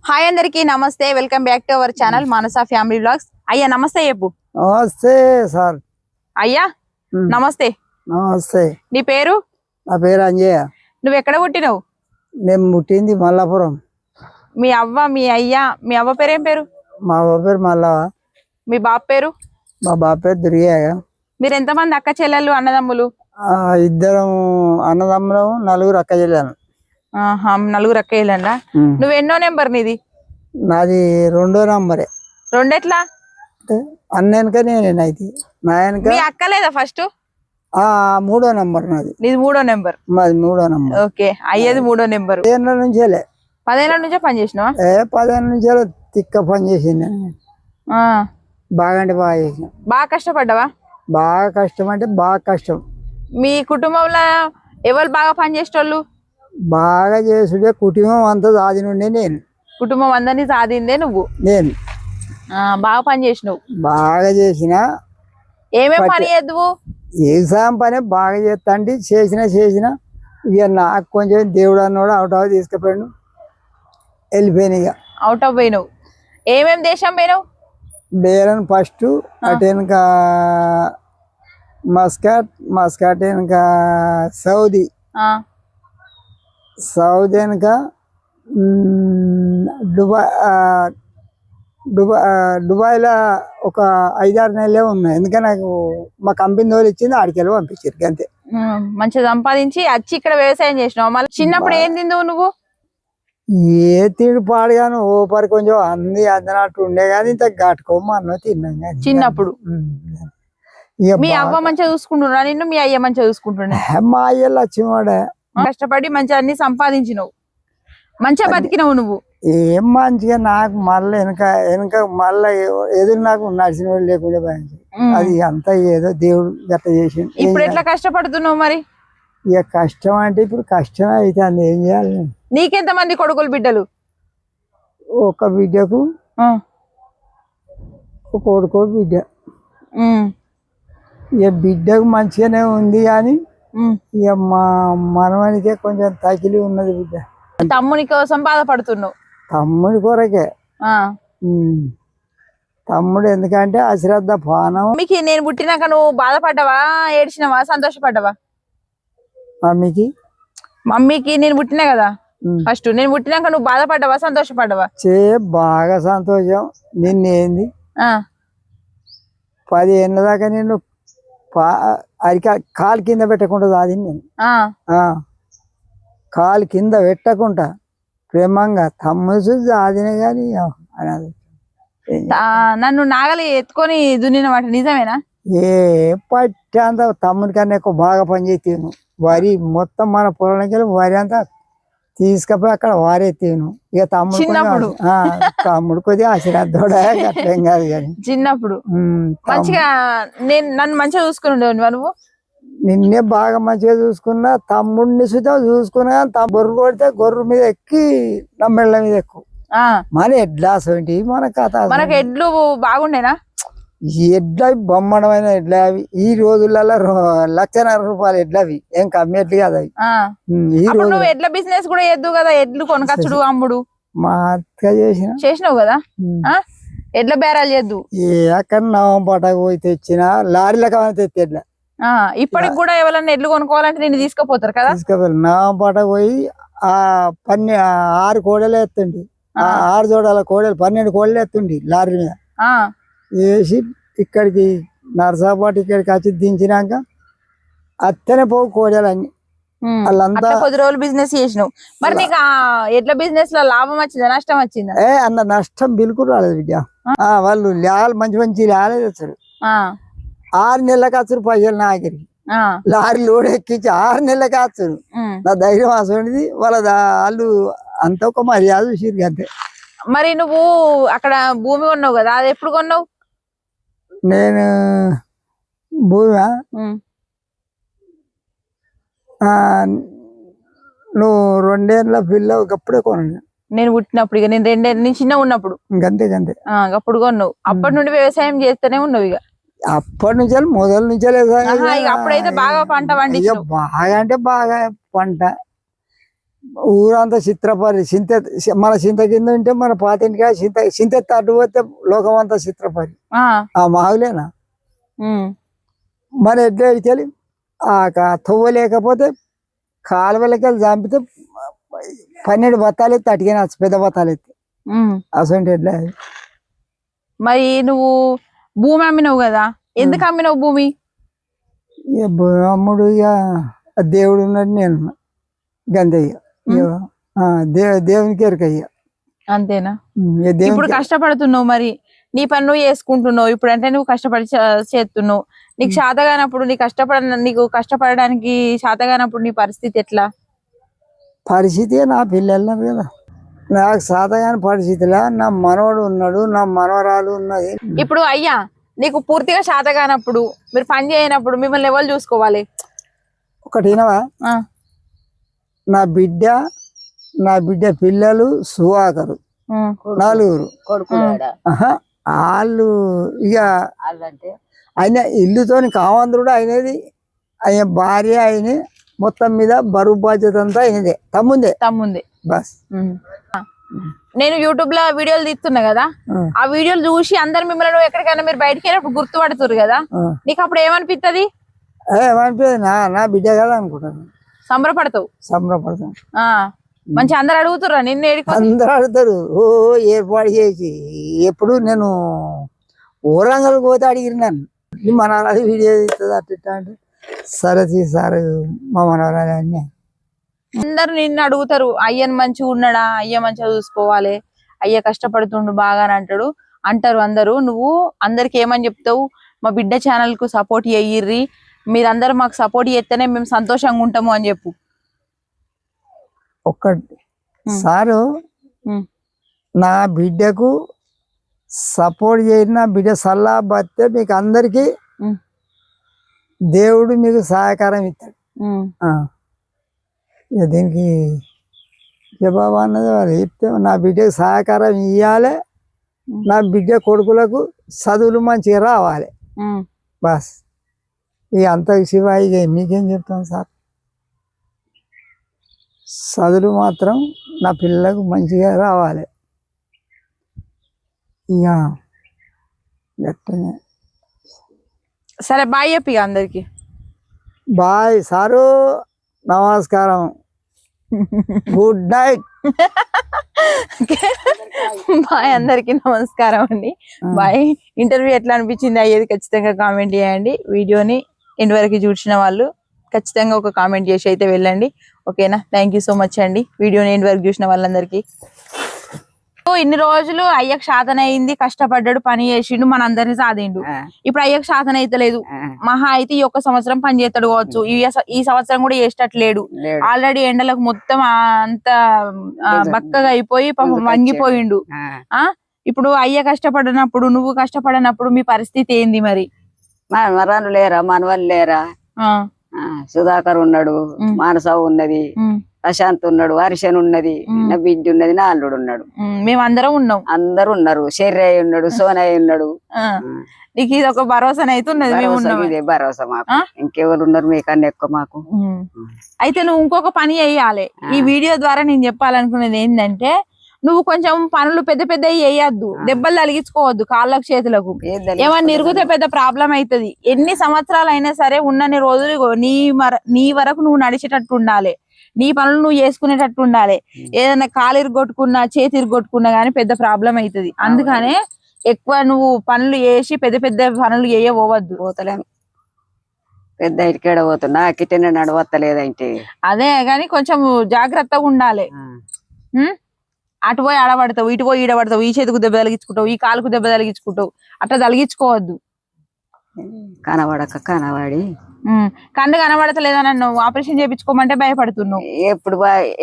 Hi అందరికి నమస్తే, welcome back to our channel Manasa family vlogs. అయ్యా నమస్తే చెప్పు. నమస్తే సార్. అయ్యా నమస్తే. నమస్తే. నీ పేరు? నా పేరు అంజయ్య. నువ్వు ఎక్కడ పుట్టినవు? నేను పుట్టింది మల్లాపురం. మీ అవ్వ మీ అయ్యా మీ అవ్వ పేరు ఏం పేరు? మా అవ్వ పేరు మల్లవ. మీ బాబు పేరు? మా బాబు పేరు దుర్గయ్య. మీరు ఎంతమంది అక్క చెల్లెళ్ళు అన్నదమ్ములు? ఇద్దరం అన్నదమ్ములం, నలుగురు అక్క చెల్లెలు. నలుగురు అక్క చెల్లెండా? నువ్వు ఎన్నో నెంబర్ నీది? నాది 2వ నంబరే. రెండెట్లా? అన్న వెనక నేను అయితే నా వెనక. మీ అక్క లేదా ఫస్ట్? 3వ నంబర్ నాది. నీది 3వ నెంబర్? మాది 3వ నంబర్. ఓకే, అయ్యేది 3వ నెంబర్. 10 ఏళ్ళ నుంచేలే. 10 ఏళ్ళ నుంచే పని చేసినావా? 10 ఏళ్ళ నుంచే తిక్క పని చేసింది. బాగా అంటే బాగా చేసిన. బాగా కష్టపడ్డావా? బాగా కష్టం అంటే బాగా కష్టం. మీ కుటుంబంలో ఎవరు బాగా పని చేసేటోళ్ళు? బాగా చేసుడే కుటుంబం అంతా సాధి నుండే నేను. కుటుంబం అందరినీ సాధిందే నువ్వు? నేను బాగా పని చేసినావు. బాగా చేసిన. ఏమేమి పని చేద్దువు? వ్యవసాయం పని బాగా చేస్తా అంటే చేసిన ఇక నాకు కొంచెం దేవుడు అన్నోడు అవుట్ ఆఫ్ తీసుకుపోయాడు. వెళ్ళిపోయినా ఇక. అవుట్ ఆఫ్ పోయినావు? ఏమేమి దేశం పోయినావు? బేరన్ ఫస్ట్, అటు వెనుక మస్కాట్ వెనుక సౌదీ వెనుక దుబాయ్లో ఒక 5-6 నెలలే ఉన్నాయి. ఎందుకంటే నాకు మా కంపెనీ వాళ్ళు ఇచ్చింది, ఆడికెళ్ళి పంపించారు అంతే. మంచిగా సంపాదించి వచ్చి ఇక్కడ వ్యవసాయం చేసినావు. మళ్ళీ చిన్నప్పుడు ఏం తిందువు నువ్వు? ఏ తిండి పాడుగాను ఓపరి కొంచెం అంది అందనట్టు ఉండే కానీ ఇంత గట్టుకోమ అన్న తిన్నాం కానీ చిన్నప్పుడు. మీ అవ్వ మంచిగా చూసుకుంటున్నా నిన్ను? మీ అయ్య మంచిగా చూసుకుంటున్నా? మా అయ్యలు వచ్చివాడే. కష్టపడి మంచిగా అన్ని సంపాదించినవు, మంచిగా బతికినవు నువ్వు. ఏం మంచిగా నాకు మళ్ళీ వెనక మళ్ళీ ఎదురు నాకు నడిచిన వాళ్ళు లేకుండా అది అంతా ఏదో దేవుడు గట్ట చేసి. ఇప్పుడు ఎట్లా కష్టపడుతున్నావు మరి? ఇక కష్టం అంటే ఇప్పుడు కష్టం అయితే అంది, ఏం చేయాలి? నీకెంత మంది కొడుకులు బిడ్డలు? ఒక బిడ్డకు ఒక కొడుకు బిడ్డ. ఇక బిడ్డకు మంచిగానే ఉంది కానీ ఇక మా మనవనికే కొంచెం తగిలి ఉన్నది బిడ్డ. తమ్ముని కోసం బాధపడుతున్నావు? తమ్ముడి కొరకే. తమ్ముడు ఎందుకంటే అశ్రద్ధ పానం. మీకు నేను పుట్టినాక నువ్వు బాధపడ్డావా, ఏడ్చినావా, సంతోషపడ్డావా? మమ్మీకి నేను పుట్టినా కదా ఫస్ట్, నేను పుట్టినాక నువ్వు బాధపడ్డావా, సంతోషపడ్డావా? బాగా సంతోషం. నిన్నేంది 10 ఏళ్ళ దాకా నేను కాలు కింద పెట్టకుండా సాధింది. నేను కాలు కింద పెట్టకుండా ప్రేమంగా తమ్ముడు సాధిన కానీ నన్ను నాగలి ఎత్తుకొని దున్నినమాట నిజమేనా? ఏ పట్టి అంతా తమ్ముడి కన్నా ఎక్కువ బాగా పనిచేస్తాను. వరి మొత్తం మన పొలానికి వరి అంతా తీసుకపోయి అక్కడ వారెత్తాను. ఇక తమ్ముడు కొద్దిగా ఆశీర్వాదోడా అట్లేం కాదు కానీ చిన్నప్పుడు మంచిగా నన్ను మంచిగా చూసుకుని నువ్వు. నిన్నే బాగా మంచిగా చూసుకున్నా, తమ్ముడిని సుతా చూసుకున్నా. గొర్రె కొడితే గొర్రె మీద ఎక్కి నమ్మెళ్ళ మీద ఎక్కువ. మన ఎడ్లాస్ ఏంటి మన కథ. మనకు ఎడ్లు బాగుండేనా? ఎడ్లవి బొమ్మడమైన ఎడ్ల అవి. ఈ రోజులలో 1,00,000 రూపాయలు ఎడ్లవి, ఏం కమ్మి ఎడ్లు కాదు అవి. ఈ రోజు ఎడ్ల బిజినెస్ కూడా చేద్దు కదా, ఎడ్లు కొనకచ్చుడు అమ్ముడు. మా అక్క చేసినావు కదా, ఎడ్ల బేరాలు చేద్దు. అక్కడ నవంపటకు పోయి తెచ్చిన లారీల కావాలి తెచ్చి ఎడ్ల. ఇప్పటికి కూడా ఎవరైనా ఎడ్లు కొనుక్కోవాలంటే నేను తీసుకుపోతారు కదా. తీసుకుపోయి నవంపటకు పోయి 6 కోడలు ఎత్తుండి, 6 జోడాల కోడలు 12 కోడలు ఎత్తుండి లారీ మీద వేసి ఇక్కడికి నర్సాబాట్ ఇక్కడికి వచ్చి దించినాక అత్తనే పోవు కోడలు అన్ని. వాళ్ళంతా 10 రోజులు బిజినెస్ చేసినావు. మరి నీకు ఎడ్ల బిజినెస్ లో లాభం వచ్చిందా, నష్టం వచ్చిందా? అన్న నష్టం బిల్కుల్ రాలేదు బిడ్డ. వాళ్ళు మంచి లాలేదు వచ్చారు. 6 నెలలకు వచ్చారు పైసలు నా దగ్గరికి. లారీ లోడ్ ఎక్కించి 6 నెలలకు వచ్చారు. నా ధైర్యం అసలు వాళ్ళు అంత ఒక మర్యాద చూసిరు అంతే. మరి నువ్వు అక్కడ భూమి కొన్నావు కదా, అది ఎప్పుడు కొన్నావు? నేను భూమి నువ్వు 2 ఏళ్ళ పిల్ల ఒకప్పుడే కొన్నాను. నేను పుట్టినప్పుడు ఇక నేను 2 ఏళ్ళ చిన్న ఉన్నప్పుడు గంతే అప్పుడు కొన్నావు. అప్పటి నుండి వ్యవసాయం చేస్తూనే ఉన్నావు? ఇక అప్పటి నుంచి మొదల నుంచే అప్పుడైతే బాగా పంట పండించావు? బాగా అంటే బాగా పంట ఊరంతా చిత్రపరి మన చింత కింద ఉంటే మన పాతింటిగా చింత అడ్డు పోతే లోకం అంతా చిత్రపరి ఆ మావులేనా మరి ఎట్లా వెళ్ళి తవ్వ లేకపోతే కాలువలకి చంపితే 12 బత్తాలు ఎత్తి అటుకైనా పెద్ద బత్తాలు ఎత్తి అసలు ఎట్లా. మరి నువ్వు భూమి అమ్మినావు కదా, ఎందుకు అమ్మినావు భూమి? అమ్ముడు ఇక దేవుడు ఉన్నట్టు నేను గంతయ్య దేవునికి ఎరకయ్య అంతేనా? ఇప్పుడు కష్టపడుతున్నావు, మరి నీ పని నువ్వు చేసుకుంటున్నావు. ఇప్పుడు అంటే నువ్వు కష్టపడి చేస్తున్నావు. నీకు శాతగానప్పుడు నీకు కష్టపడడానికి శాతగానప్పుడు నీ పరిస్థితి ఎట్లా? పరిస్థితి నా పిల్లలు కదా, నాకు శాతగాని పరిస్థితిలా నా మనవడు ఉన్నాడు, నా మనవరాలు ఉన్నది. ఇప్పుడు అయ్యా నీకు పూర్తిగా శాతగానప్పుడు మీరు పని చేయనప్పుడు మిమ్మల్ని ఎవరు చూసుకోవాలి? ఒకటి వినవా, నా బిడ్డ పిల్లలు సువాకరు 4 వాళ్ళు ఇక ఆయన ఇల్లుతోని కావంధ్రుడు అయినది, ఆయన భార్య అయిన మొత్తం మీద బరువు బాధ్యత అంతా అయినదే తమ్ముందే బస్. నేను యూట్యూబ్ లో వీడియోలు తీస్తున్నా కదా, ఆ వీడియోలు చూసి అందరు మిమ్మల్ని ఎక్కడికైనా మీరు బయటకి వెళ్ళినప్పుడు గుర్తుపడుతురు కదా, నీకు అప్పుడు ఏమనిపిస్తుంది? నా బిడ్డ కదా అనుకుంటాను. సంబరపడతావు. మంచి అందరు అడుగుతురా నిన్ను? అందరు అడుగుతారు. ఏర్పాటు చేసి ఎప్పుడు నేను ఊరంగల్ పోతే అడిగినాను, మన వీడియో తీస్తుంది అట్లా అంటే సరే సార్ మా మనవరాలు అన్నీ అందరు నిన్ను అడుగుతారు, అయ్యని మంచిగా ఉన్నాడా, అయ్య మంచిగా చూసుకోవాలి, అయ్య కష్టపడుతుండు బాగా అంటారు అందరూ. నువ్వు అందరికి ఏమని చెప్తావు? మా బిడ్డ ఛానల్ కు సపోర్ట్ చెయ్యిర్రి, మీరందరూ మాకు సపోర్ట్ చేస్తేనే మేము సంతోషంగా ఉంటాము అని చెప్పు. ఒక్కటి సారు, నా బిడ్డకు సపోర్ట్ చేసిన బిడ్డ సల్లా బతే మీకు అందరికి దేవుడు మీకు సహకారం ఇస్తాడు. దీనికి జవాబు అన్నది వాళ్ళు చెప్తే, నా బిడ్డకు సహకారం ఇవ్వాలి, నా బిడ్డ కొడుకులకు చదువులు మంచిగా రావాలి బస్. ఇక అంత శివాయి మీకేం చెప్తాను సార్, చదువులు మాత్రం నా పిల్లలకు మంచిగా రావాలి. ఇక గట్టనే సరే బాయ్ చెప్పి అందరికి. బాయ్ సారు, నమస్కారం, గుడ్ నైట్. బాయ్ అందరికి నమస్కారం అండి, బాయ్. ఇంటర్వ్యూ ఎట్లా అనిపించింది అయ్యేది ఖచ్చితంగా కామెంట్ చేయండి. వీడియోని ఎండ్ వరకు చూసిన వాళ్ళు ఖచ్చితంగా ఒక కామెంట్ చేసి అయితే వెళ్ళండి, ఓకేనా? థ్యాంక్ యూ సో మచ్ అండి వీడియోని ఎండ్ వరకు చూసిన వాళ్ళందరికీ. ఇన్ని రోజులు అయ్యకు శాతన అయింది, కష్టపడ్డాడు, పని చేసిండు, మన అందరినీ సాధిండు. ఇప్పుడు అయ్యకు శాతన అయితే లేదు, మహా అయితే ఈ 1 సంవత్సరం పని చేస్తాడు కావచ్చు, ఈ సంవత్సరం కూడా చేసేటట్లేడు. ఆల్రెడీ ఎండలకు మొత్తం అంత బక్కగా అయిపోయి పాపం వంగిపోయిండు. ఇప్పుడు అయ్య కష్టపడినప్పుడు నువ్వు కష్టపడినప్పుడు మీ పరిస్థితి ఏంది మరి? మనవరాలు లేరా, మనవాళ్ళు లేరా? సుధాకర్ ఉన్నాడు, మానసవు ఉన్నది, ప్రశాంత్ ఉన్నాడు, హర్షన్ ఉన్నది, నా బిడ్డ ఉన్నది, నా అల్లుడు ఉన్నాడు, మేమందరం ఉన్నాం. అందరు ఉన్నారు, శర్రయ్య ఉన్నాడు, సోనయ్య ఉన్నాడు. నీకు ఇది ఒక భరోసా అయితే ఉన్నది. ఇదే భరోసా మాకు, ఇంకెవరు ఉన్నారు మీకన్నా ఎక్కువ మాకు. అయితే నువ్వు ఇంకొక పని చెయ్యాలి. ఈ వీడియో ద్వారా నేను చెప్పాలనుకునేది ఏంటంటే, నువ్వు కొంచెం పనులు పెద్ద పెద్ద వేయద్దు, దెబ్బలు తలిగించుకోవద్దు కాళ్ళకు చేతులకు. ఏమన్నా ఇరుగుతే పెద్ద ప్రాబ్లం అవుతుంది. ఎన్ని సంవత్సరాలు అయినా సరే ఉన్నన్ని రోజులు నీ వరకు నువ్వు నడిచేటట్టు ఉండాలి, నీ పనులు నువ్వు చేసుకునేటట్టు ఉండాలి. ఏదైనా కాలు ఇరుగొట్టుకున్నా చేతి ఇరుగొట్టుకున్నా గానీ పెద్ద ప్రాబ్లం అవుతుంది. అందుకనే ఎక్కువ నువ్వు పనులు చేసి పెద్ద పెద్ద పనులు చేయబోవద్దు. పోతలేము, పెద్ద ఇటుకేడ పోతున్నా కిటెన నడవత్తలేదంటే. అదే గాని కొంచెం జాగ్రత్తగా ఉండాలి. అటు పోయి ఆడబడతావు, ఇటు పోయి ఈడబడతావు, ఈ చేతికి దెబ్బ తలిగించుకుంటావు, ఈ కాలుకు దెబ్బ తలిగించుకుంటావు, అట్లా తలిగించుకోవద్దు. కనబడక కనబడి కన్ను కనబడతలేదని నువ్వు ఆపరేషన్ చేయించుకోమంటే భయపడుతున్నావు.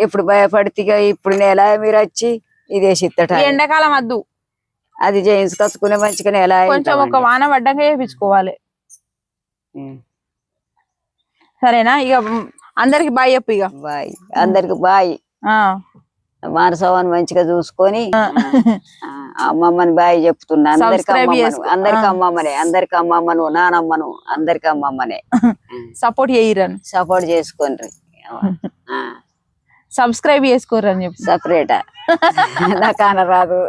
ఎప్పుడు భయపడితే ఇప్పుడు నెల మీరు వచ్చి ఇదేసిత్తట. ఎండాకాలం వద్దు, అది చేయించుకొచ్చుకునే మంచిగా నెల కొంచెం ఒక వాన పడ్డాక చేయించుకోవాలి, సరేనా? ఇక అందరికి బాయ్ చెప్పు. ఇక బాయ్ అందరికి బాయ్. మానసవాన్ని మంచిగా చూసుకొని అమ్మమ్మని బాయ్ చెప్తున్నా. అందరికి అమ్మమ్మనే, అందరికి అమ్మమ్మను, నానమ్మను, అందరికి అమ్మమ్మనే. సపోర్ట్ చేయరని సపోర్ట్ చేసుకోండి. సబ్స్క్రైబ్ చేసుకోరు అని చెప్పు. సపరేట్ నాకు అనరాదు.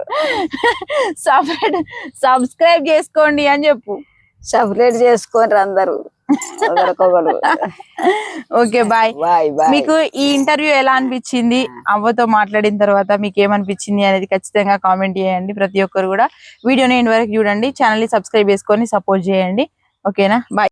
సబ్స్క్రైబ్ చేసుకోండి అని చెప్పు. సపరేట్ చేసుకోండి అందరూ ఒకరికొకరు. Okay bye. Bye bye. మీకు ఈ ఇంటర్వ్యూ ఎలా అనిపించింది, అవ్వతో మాట్లాడిన తర్వాత మీకు ఏమనిపించింది అనేది ఖచ్చితంగా కామెంట్ చేయండి. ప్రతి ఒక్కరు కూడా వీడియోని ఎండ్ వరకు చూడండి, ఛానల్ ని సబ్స్క్రైబ్ చేసుకొని సపోర్ట్ చేయండి. ఓకేనా, బాయ్.